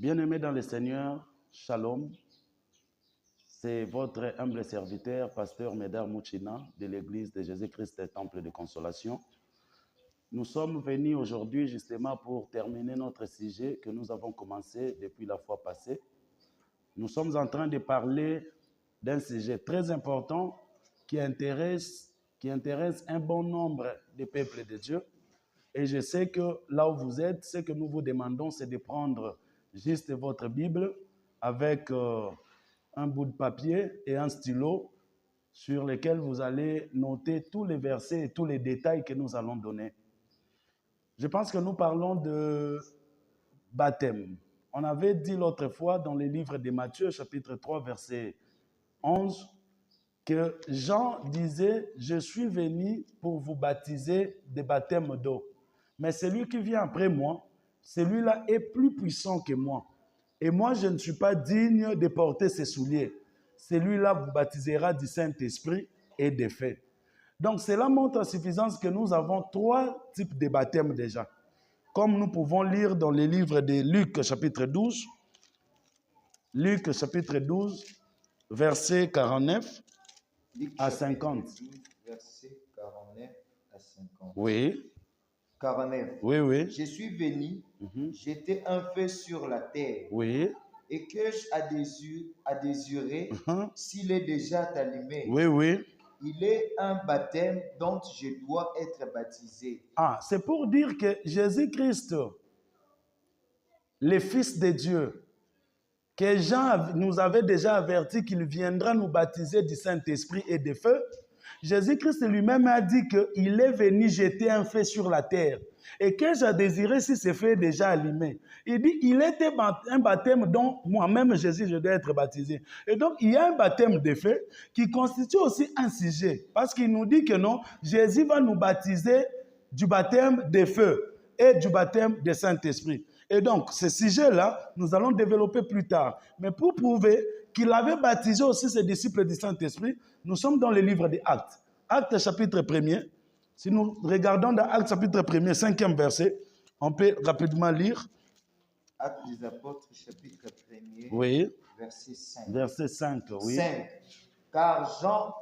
Bien-aimés dans le Seigneur, Shalom, c'est votre humble serviteur, pasteur Medar Mouchina, de l'église de Jésus-Christ Temple de Consolation. Nous sommes venus aujourd'hui justement pour terminer notre sujet que nous avons commencé depuis la fois passée. Nous sommes en train de parler d'un sujet très important qui intéresse un bon nombre de peuples de Dieu. Et je sais que là où vous êtes, ce que nous vous demandons, c'est de prendre juste votre Bible avec un bout de papier et un stylo sur lesquels vous allez noter tous les versets et tous les détails que nous allons donner. Je pense que nous parlons de baptême. On avait dit l'autre fois dans le livre de Matthieu, chapitre 3, verset 11, que Jean disait « Je suis venu pour vous baptiser de baptême d'eau. Mais celui qui vient après moi, celui-là est plus puissant que moi. Et moi, je ne suis pas digne de porter ses souliers. Celui-là vous baptisera du Saint-Esprit et de feu. » Donc, cela montre à suffisance que nous avons trois types de baptêmes déjà. Comme nous pouvons lire dans les livres de Luc, chapitre 12. Luc, chapitre 12, verset 49 à 50. 12, verset 49 à 50. Oui. 49. Oui. Je suis venu, jeter un feu sur la terre. Oui. Et que je à désirer, s'il est déjà allumé. Oui. Il est un baptême dont je dois être baptisé. C'est pour dire que Jésus-Christ, le Fils de Dieu, que Jean nous avait déjà averti qu'il viendra nous baptiser du Saint-Esprit et de feu, Jésus-Christ lui-même a dit qu'il est venu jeter un feu sur la terre. Et que j'ai désiré si ce feu est déjà allumé. Il dit, il était un baptême dont moi-même, Jésus, je dois être baptisé. Et donc, il y a un baptême de feu qui constitue aussi un sujet. Parce qu'il nous dit que non, Jésus va nous baptiser du baptême de feu et du baptême de Saint-Esprit. Et donc, ce sujet-là, nous allons développer plus tard. Mais pour prouver qu'il avait baptisé aussi ses disciples du Saint-Esprit, nous sommes dans le livre des Actes. Actes chapitre 1er. Si nous regardons dans Actes chapitre 1er, 5e verset, on peut rapidement lire. Actes des Apôtres chapitre 1er, Oui. verset 5. Verset 5, oui. 5. Car Jean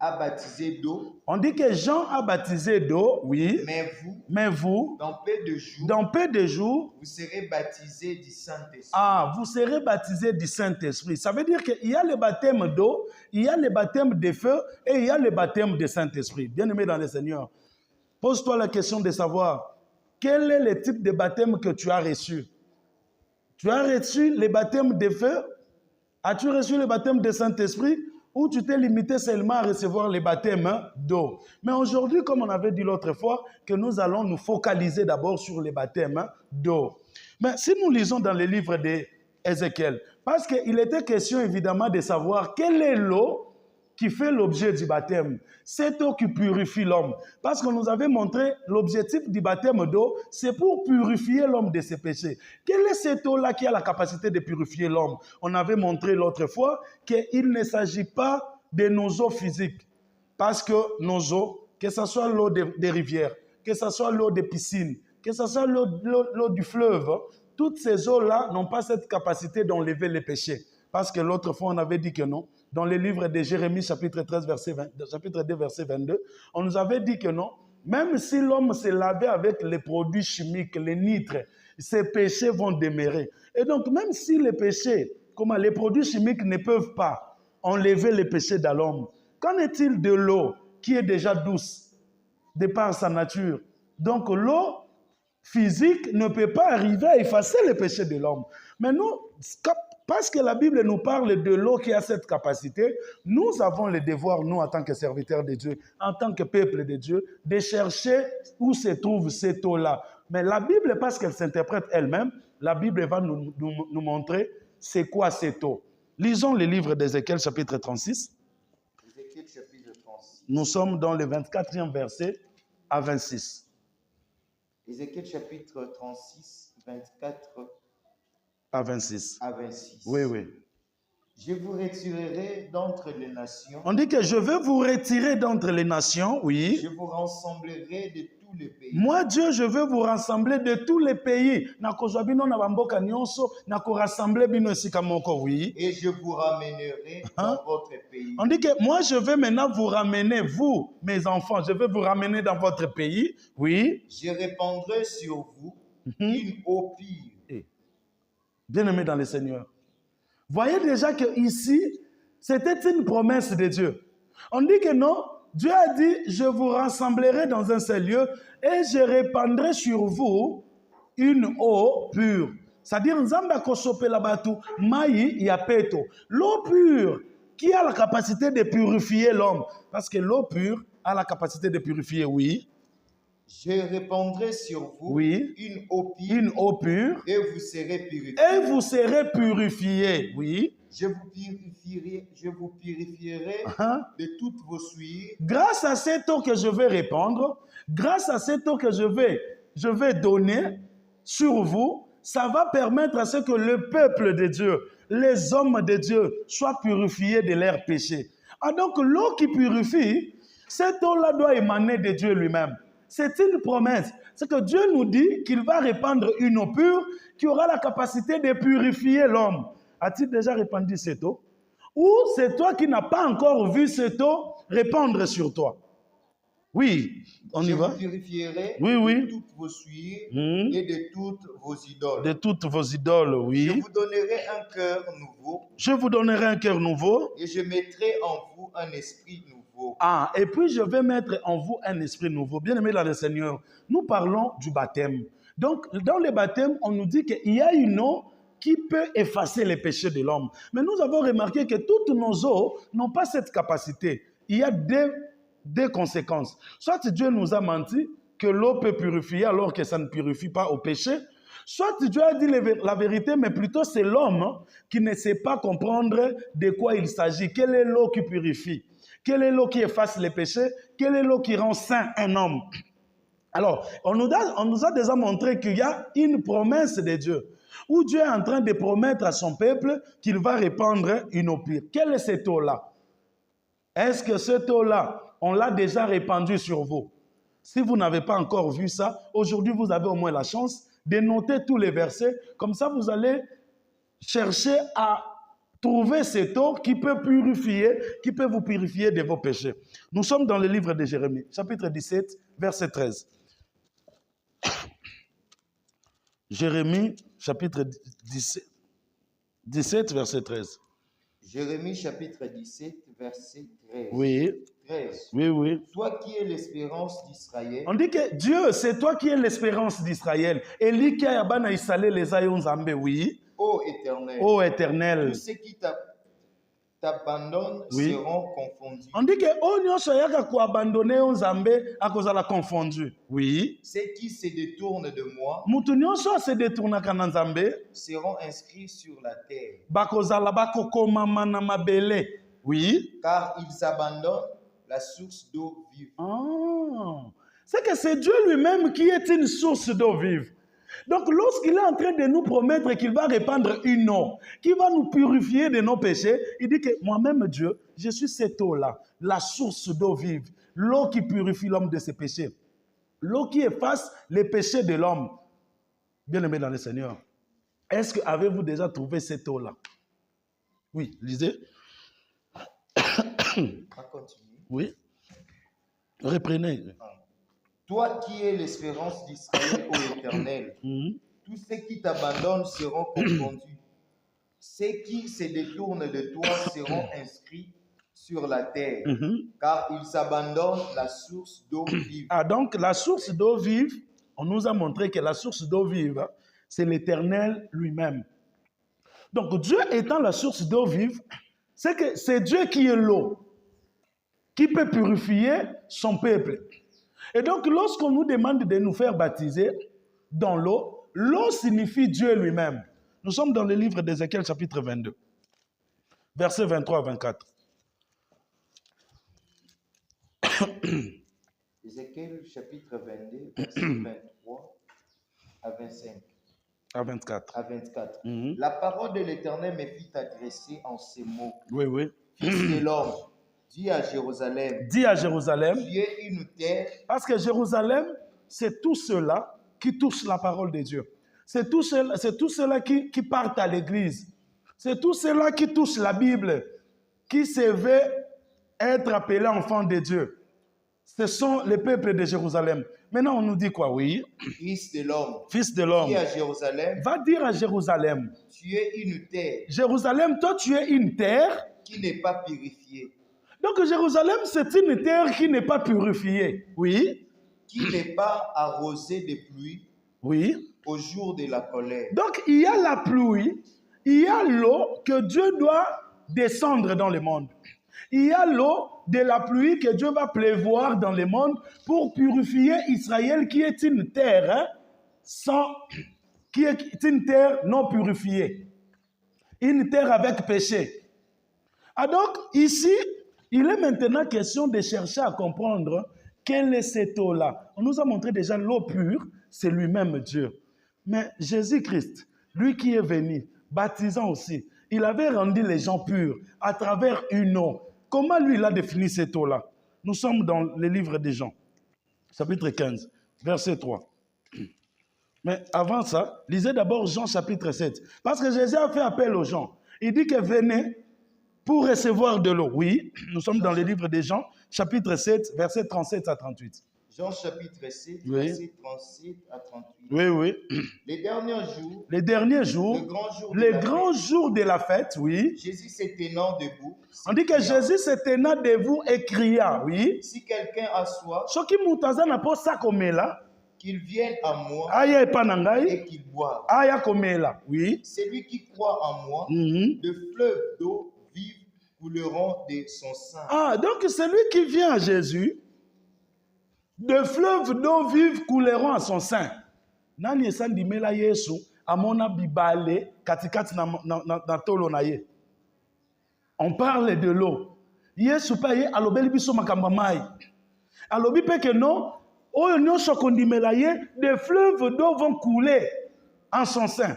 a baptisé d'eau. On dit que Jean a baptisé d'eau, oui. Mais vous, dans peu de jours, vous serez baptisés du Saint-Esprit. Vous serez baptisés du Saint-Esprit. Ça veut dire qu'il y a le baptême d'eau, il y a le baptême de feu et il y a le baptême de Saint-Esprit. Bien-aimé dans le Seigneur, pose-toi la question de savoir quel est le type de baptême que tu as reçu. Tu as reçu le baptême de feu? As-tu reçu le baptême de Saint-Esprit? Ou tu t'es limité seulement à recevoir les baptêmes d'eau. Mais aujourd'hui, comme on avait dit l'autre fois, que nous allons nous focaliser d'abord sur les baptêmes d'eau. Mais si nous lisons dans le livre d'Ézéchiel, parce qu'il était question évidemment de savoir quelle est l'eau qui fait l'objet du baptême. Cette eau qui purifie l'homme. Parce qu'on nous avait montré l'objectif du baptême d'eau, c'est pour purifier l'homme de ses péchés. Quelle est cette eau-là qui a la capacité de purifier l'homme? On avait montré l'autre fois qu'il ne s'agit pas de nos eaux physiques. Parce que nos eaux, que ce soit l'eau des rivières, que ce soit l'eau des piscines, que ce soit l'eau du fleuve, toutes ces eaux-là n'ont pas cette capacité d'enlever les péchés. Parce que l'autre fois, on avait dit que non. Dans le livre de Jérémie, chapitre 13, chapitre 2, verset 22, on nous avait dit que non. Même si l'homme s'est lavé avec les produits chimiques, les nitres, ses péchés vont demeurer. Et donc, même si les péchés, les produits chimiques ne peuvent pas enlever les péchés de l'homme, qu'en est-il de l'eau qui est déjà douce, de par sa nature? Donc, l'eau physique ne peut pas arriver à effacer les péchés de l'homme. Mais nous, parce que la Bible nous parle de l'eau qui a cette capacité, nous avons le devoir, nous, en tant que serviteurs de Dieu, en tant que peuple de Dieu, de chercher où se trouve cette eau-là. Mais la Bible, parce qu'elle s'interprète elle-même, la Bible va nous montrer c'est quoi cette eau. Lisons le livre d'Ézéchiel, chapitre 36. Ézéchiel, chapitre 36. Nous sommes dans le 24e verset à 26. Ézéchiel, chapitre 36, 24 à 26. À 26. Oui. Je vous retirerai d'entre les nations. On dit que je veux vous retirer d'entre les nations, oui. Je vous rassemblerai de tous tous les pays. Moi, Dieu, je veux vous rassembler de tous les pays. Nakozwa bino na bamboka nyonso, nako rassembler bino esika moko, oui. Et je vous ramènerai dans votre pays. On dit que moi, je veux maintenant vous ramener, vous, mes enfants, je veux vous ramener dans votre pays, oui. Je répandrai sur vous une eau pure. Bien-aimés dans le Seigneur. Voyez déjà que ici, c'était une promesse de Dieu. On dit que non, Dieu a dit, je vous rassemblerai dans un seul lieu et je répandrai sur vous une eau pure. C'est-à-dire, Nzamba kosope la batu, maï yapeto. L'eau pure qui a la capacité de purifier l'homme. Parce que l'eau pure a la capacité de purifier, oui. Je répandrai sur vous une eau pure. Une eau pure. Et vous serez purifiés. Et vous serez purifiés, oui. Je vous purifierai de toutes vos souillures. Grâce à cette eau que je vais répandre, grâce à cette eau que je vais donner sur vous, ça va permettre à ce que le peuple de Dieu, les hommes de Dieu, soient purifiés de leurs péchés. Ah, donc l'eau qui purifie, cette eau-là doit émaner de Dieu lui-même. C'est une promesse. C'est que Dieu nous dit qu'il va répandre une eau pure qui aura la capacité de purifier l'homme. As-tu déjà répandu cette eau? Ou c'est toi qui n'as pas encore vu cette eau répandre sur toi? Oui, on y va. Je vous purifierai de toutes vos souillures et de toutes vos idoles. De toutes vos idoles, oui. Je vous donnerai un cœur nouveau. Je vous donnerai un cœur nouveau. Et je mettrai en vous un esprit nouveau. Ah, et puis je vais mettre en vous un esprit nouveau. Bien-aimés dans le Seigneur, nous parlons du baptême. Donc, dans le baptême, on nous dit qu'il y a une eau qui peut effacer les péchés de l'homme. Mais nous avons remarqué que toutes nos eaux n'ont pas cette capacité. Il y a deux conséquences. Soit Dieu nous a menti, que l'eau peut purifier alors que ça ne purifie pas au péché. Soit Dieu a dit la vérité, mais plutôt c'est l'homme qui ne sait pas comprendre de quoi il s'agit. Quelle est l'eau qui purifie? Quelle est l'eau qui efface les péchés? Quelle est l'eau qui rend saint un homme? Alors, on nous a déjà montré qu'il y a une promesse de Dieu, où Dieu est en train de promettre à son peuple qu'il va répandre une eau pure. Quelle est cette eau-là? Est-ce que cette eau-là, on l'a déjà répandue sur vous? Si vous n'avez pas encore vu ça, aujourd'hui vous avez au moins la chance de noter tous les versets. Comme ça, vous allez chercher à trouver cette eau qui peut purifier, qui peut vous purifier de vos péchés. Nous sommes dans le livre de Jérémie, chapitre 17, verset 13. Jérémie, chapitre 17, verset 13. Jérémie, chapitre 17, verset 13. Oui. 13. Oui. Toi qui es l'espérance d'Israël. On dit que Dieu, c'est toi qui es l'espérance d'Israël. Et lui qui a abana Israël les ayon Zambé, oui. Ô Éternel. Ô Éternel. Tous ceux qui t'abandonnent seront confondus. On dit que o nyonso yaka ko abandonner on Zambé à cause de la confondu. Oui. Ceux qui se détournent de moi. Mutu nyonso se détourna kana Zambé seront inscrits sur la terre. Bakozala bakokoma mana mabele. Oui. Car ils abandonnent la source d'eau vive. Ah. C'est que c'est Dieu lui-même qui est une source d'eau vive. Donc, lorsqu'il est en train de nous promettre qu'il va répandre une eau, qui va nous purifier de nos péchés, il dit que moi-même, Dieu, je suis cette eau-là, la source d'eau vive, l'eau qui purifie l'homme de ses péchés, l'eau qui efface les péchés de l'homme. Bien-aimé dans le Seigneur, est-ce que avez-vous déjà trouvé cette eau-là? Oui, lisez. Oui. Reprenez. Toi qui es l'espérance d'Israël, ô Éternel, tous ceux qui t'abandonnent seront confondus. Ceux qui se détournent de toi seront inscrits sur la terre, car ils abandonnent la source d'eau vive. Ah, donc la source d'eau vive, on nous a montré que la source d'eau vive, c'est l'Éternel lui-même. Donc Dieu étant la source d'eau vive, c'est que c'est Dieu qui est l'eau, qui peut purifier son peuple. Et donc, lorsqu'on nous demande de nous faire baptiser dans l'eau, l'eau signifie Dieu lui-même. Nous sommes dans le livre d'Ézéchiel, chapitre 22, versets 23 à 24. Ézéchiel, chapitre 22, versets 23 à 25. À 24. À 24. La parole de l'Éternel me fit adresser en ces mots. Oui. Fils de l'homme, dis à Jérusalem. Dis à Jérusalem. Tu es une terre. Parce que Jérusalem, c'est tous ceux-là qui touchent la parole de Dieu. C'est tous ceux-là qui partent à l'église. C'est tous ceux-là qui touchent la Bible, qui se veulent être appelés enfants de Dieu. Ce sont les peuples de Jérusalem. Maintenant, on nous dit quoi? Oui. Fils de l'homme. Fils de l'homme. Qui à Jérusalem. Va dire à Jérusalem. Tu es une terre. Jérusalem, toi, tu es une terre. Qui n'est pas purifiée. Donc, Jérusalem, c'est une terre qui n'est pas purifiée. Oui. Qui n'est pas arrosée de pluie. Oui. Au jour de la colère. Donc, il y a la pluie, il y a l'eau que Dieu doit descendre dans le monde. Il y a l'eau de la pluie que Dieu va pleuvoir dans le monde pour purifier Israël qui est une terre qui est une terre non purifiée. Une terre avec péché. Ah donc, ici, il est maintenant question de chercher à comprendre quelle est cette eau-là. On nous a montré déjà l'eau pure, c'est lui-même Dieu. Mais Jésus-Christ, lui qui est venu, baptisant aussi, il avait rendu les gens purs à travers une eau. Comment lui, il a défini cette eau-là? Nous sommes dans le livre des Jean, chapitre 15, verset 3. Mais avant ça, lisez d'abord Jean chapitre 7. Parce que Jésus a fait appel aux gens. Il dit que venez pour recevoir de l'eau. Oui, nous sommes dans le livre des Jean, chapitre 7, verset 37 à 38. Jean chapitre 7, oui. verset 37 à 38. Oui, oui. Les derniers jours, les grands jours de la fête, oui. Jésus se tenant debout. On dit que Jésus se tenant debout et cria, oui. Si quelqu'un a soif, qu'il vienne à moi et qu'il boive. Oui. Celui qui croit en moi, de fleuves d'eau vive couleront de son sein. Ah, donc celui qui vient à Jésus, de fleuves d'eau vive couleront à son sein. Nani esandimela Yesu amona bibale katikati na tolo na ye. On parle de l'eau. Yesu pa ye alobeli biso makamba mai. Alobi pe que non, oyo nyonso kondimela ye, des fleuves d'eau vont couler en son sein.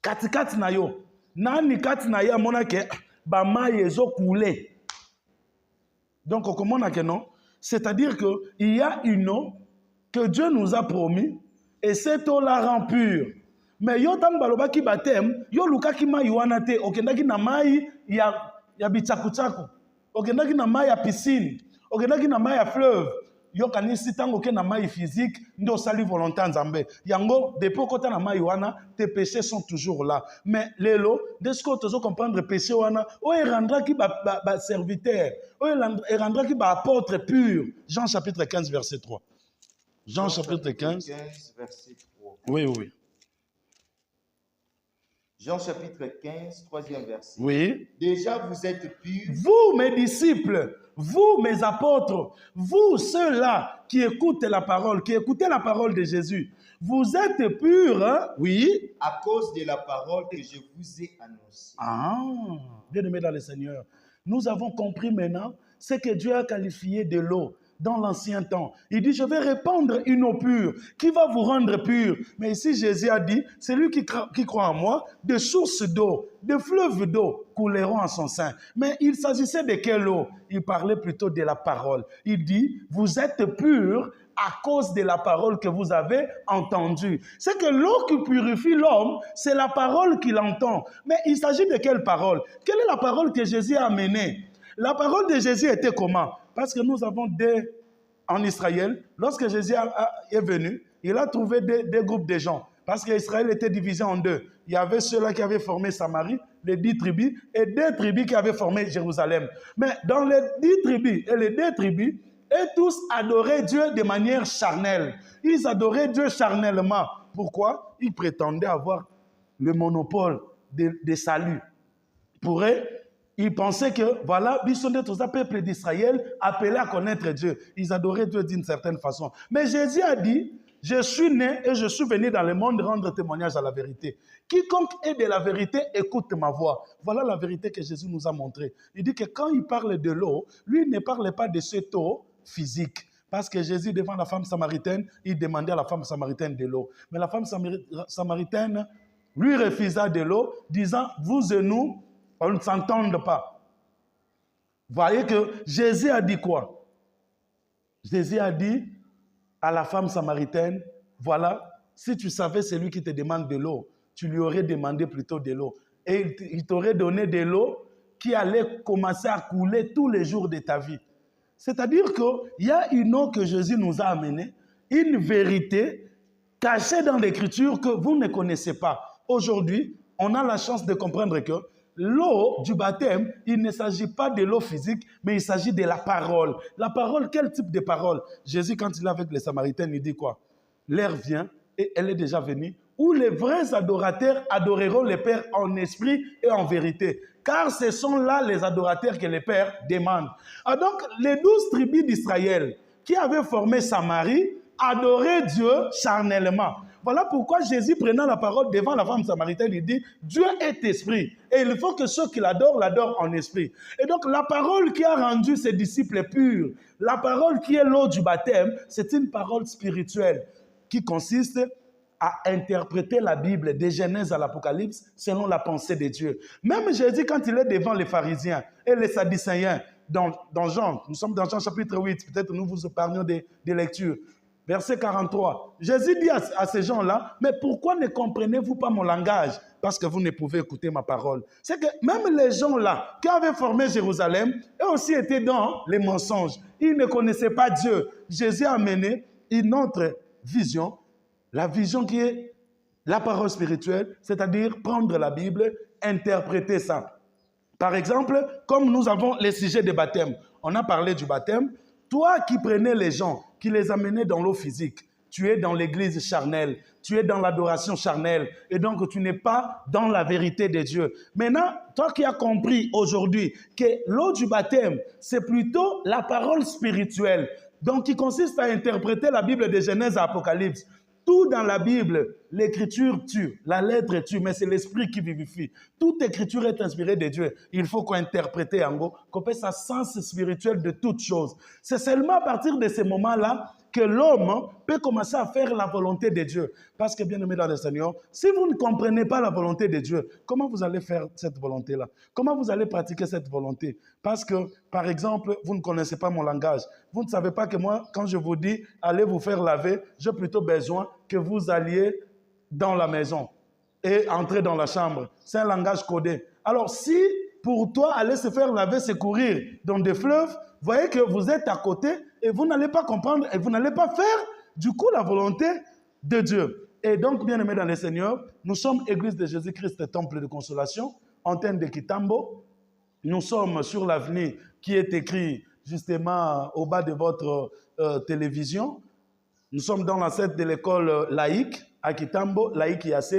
Katikati na yo. Nani kati na ye amona ke ba mai ezo couler. Donc comment on a que non? C'est-à-dire qu'il y a une eau que Dieu nous a promis et cette eau la rend pure. Mais yo tam baloba ki batem, yo luka ki mai wana te, okendaki na mai ya bichakuchaku, okendaki na mai ya piscine, okendaki na mai ya fleuve. Yo kanisi tango ke na mai physique, ndo sali volonté nzambe. Yango depuis kota na mai wana, tes péchés sont toujours là. Mais lelo, dès que tu comprendre péché wana, o rendra ki ba serviteur, o rendra ki ba apôtre pur. Jean chapitre 15 verset 3. Jean chapitre 15 verset 3. Oui, oui. Jean chapitre 15, 3e verset. Oui. Déjà vous êtes purs. Vous, mes disciples, vous, mes apôtres, vous, ceux-là qui écoutent la parole, qui écoutez la parole de Jésus, vous êtes purs, hein? Oui. À cause de la parole que je vous ai annoncée. Ah, bien-aimés dans le Seigneur, nous avons compris maintenant ce que Dieu a qualifié de l'eau dans l'ancien temps. Il dit, je vais répandre une eau pure qui va vous rendre pur. Mais ici, Jésus a dit, celui qui croit en moi, des sources d'eau, des fleuves d'eau couleront en son sein. Mais il s'agissait de quelle eau? Il parlait plutôt de la parole. Il dit, vous êtes purs à cause de la parole que vous avez entendue. C'est que l'eau qui purifie l'homme, c'est la parole qu'il entend. Mais il s'agit de quelle parole? Quelle est la parole que Jésus a amenée? La parole de Jésus était comment? Parce que nous avons en Israël, lorsque Jésus est venu, il a trouvé des groupes de gens. Parce qu'Israël était divisé en deux. Il y avait ceux-là qui avaient formé Samarie, les 10 tribus, et 2 tribus qui avaient formé Jérusalem. Mais dans les 10 tribus et les 2 tribus, eux tous adoraient Dieu de manière charnelle. Ils adoraient Dieu charnellement. Pourquoi? Ils prétendaient avoir le monopole de salut. Pour eux, ils pensaient que, voilà, ils sont des peuple d'Israël appelés à connaître Dieu. Ils adoraient Dieu d'une certaine façon. Mais Jésus a dit, je suis né et je suis venu dans le monde rendre témoignage à la vérité. Quiconque est de la vérité, écoute ma voix. Voilà la vérité que Jésus nous a montrée. Il dit que quand il parle de l'eau, lui ne parle pas de cette eau physique. Parce que Jésus, devant la femme samaritaine, il demandait à la femme samaritaine de l'eau. Mais la femme samaritaine lui refusa de l'eau, disant, vous et nous, on ne s'entend pas. Voyez que Jésus a dit quoi? Jésus a dit, à la femme samaritaine, voilà, si tu savais celui qui te demande de l'eau, tu lui aurais demandé plutôt de l'eau. Et il t'aurait donné de l'eau qui allait commencer à couler tous les jours de ta vie. C'est-à-dire qu'il y a une eau que Jésus nous a amenée, une vérité cachée dans l'Écriture que vous ne connaissez pas. Aujourd'hui, on a la chance de comprendre que l'eau du baptême, il ne s'agit pas de l'eau physique, mais il s'agit de la parole. La parole, quel type de parole? Jésus, quand il est avec les Samaritains, il dit quoi? L'heure vient, et elle est déjà venue, où les vrais adorateurs adoreront le Père en esprit et en vérité. Car ce sont là les adorateurs que le Père demande. Ah donc, les 12 tribus d'Israël qui avaient formé Samarie adoraient Dieu charnellement. Voilà pourquoi Jésus, prenant la parole devant la femme samaritaine, il dit « Dieu est esprit, et il faut que ceux qui l'adorent en esprit. » Et donc, la parole qui a rendu ses disciples purs, la parole qui est l'eau du baptême, c'est une parole spirituelle qui consiste à interpréter la Bible de Genèse à l'Apocalypse selon la pensée de Dieu. Même Jésus, quand il est devant les pharisiens et les sadducéens, dans Jean, nous sommes dans Jean chapitre 8, peut-être nous vous épargnons des lectures, verset 43, Jésus dit à ces gens-là, mais pourquoi ne comprenez-vous pas mon langage? Parce que vous ne pouvez écouter ma parole. C'est que même les gens-là qui avaient formé Jérusalem, eux aussi étaient dans les mensonges. Ils ne connaissaient pas Dieu. Jésus a amené une autre vision, la vision qui est la parole spirituelle, c'est-à-dire prendre la Bible, interpréter ça. Par exemple, comme nous avons les sujets de baptême, on a parlé du baptême, toi qui prenais les gens, qui les amenais dans l'eau physique, tu es dans l'église charnelle, tu es dans l'adoration charnelle, et donc tu n'es pas dans la vérité de Dieu. Maintenant, toi qui as compris aujourd'hui que l'eau du baptême, c'est plutôt la parole spirituelle, donc qui consiste à interpréter la Bible de Genèse à Apocalypse. Tout dans la Bible, l'écriture tue, la lettre tue, mais c'est l'esprit qui vivifie. Toute écriture est inspirée de Dieu. Il faut qu'on interprète en gros, qu'on paie sa sens spirituel de toutes choses. C'est seulement à partir de ces moments-là que l'homme peut commencer à faire la volonté de Dieu. Parce que, bien aimé dans le Seigneur, si vous ne comprenez pas la volonté de Dieu, comment vous allez faire cette volonté-là? Comment vous allez pratiquer cette volonté? Parce que, par exemple, vous ne connaissez pas mon langage. Vous ne savez pas que moi, quand je vous dis, allez vous faire laver, j'ai plutôt besoin que vous alliez dans la maison et entrer dans la chambre. C'est un langage codé. Alors, si pour toi, aller se faire laver, c'est courir dans des fleuves, voyez que vous êtes à côté et vous n'allez pas comprendre et vous n'allez pas faire du coup la volonté de Dieu. Et donc, bien aimés dans le Seigneur, nous sommes Église de Jésus-Christ, Temple de Consolation, antenne de Kitambo. Nous sommes sur l'avenue qui est écrit justement au bas de votre télévision. Nous sommes dans l'ancêtre de l'école laïque à Kitambo, laïque IAC,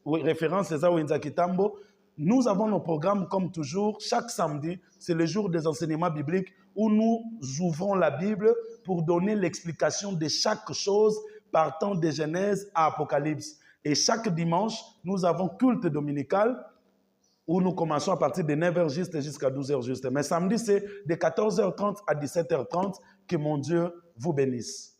référence c'est ça, Winza Kitambo. Nous avons nos programmes comme toujours. Chaque samedi, c'est le jour des enseignements bibliques où nous ouvrons la Bible pour donner l'explication de chaque chose partant de Genèse à Apocalypse. Et chaque dimanche, nous avons culte dominical où nous commençons à partir de 9h juste jusqu'à 12h juste. Mais samedi, c'est de 14h30 à 17h30. Que mon Dieu vous bénisse.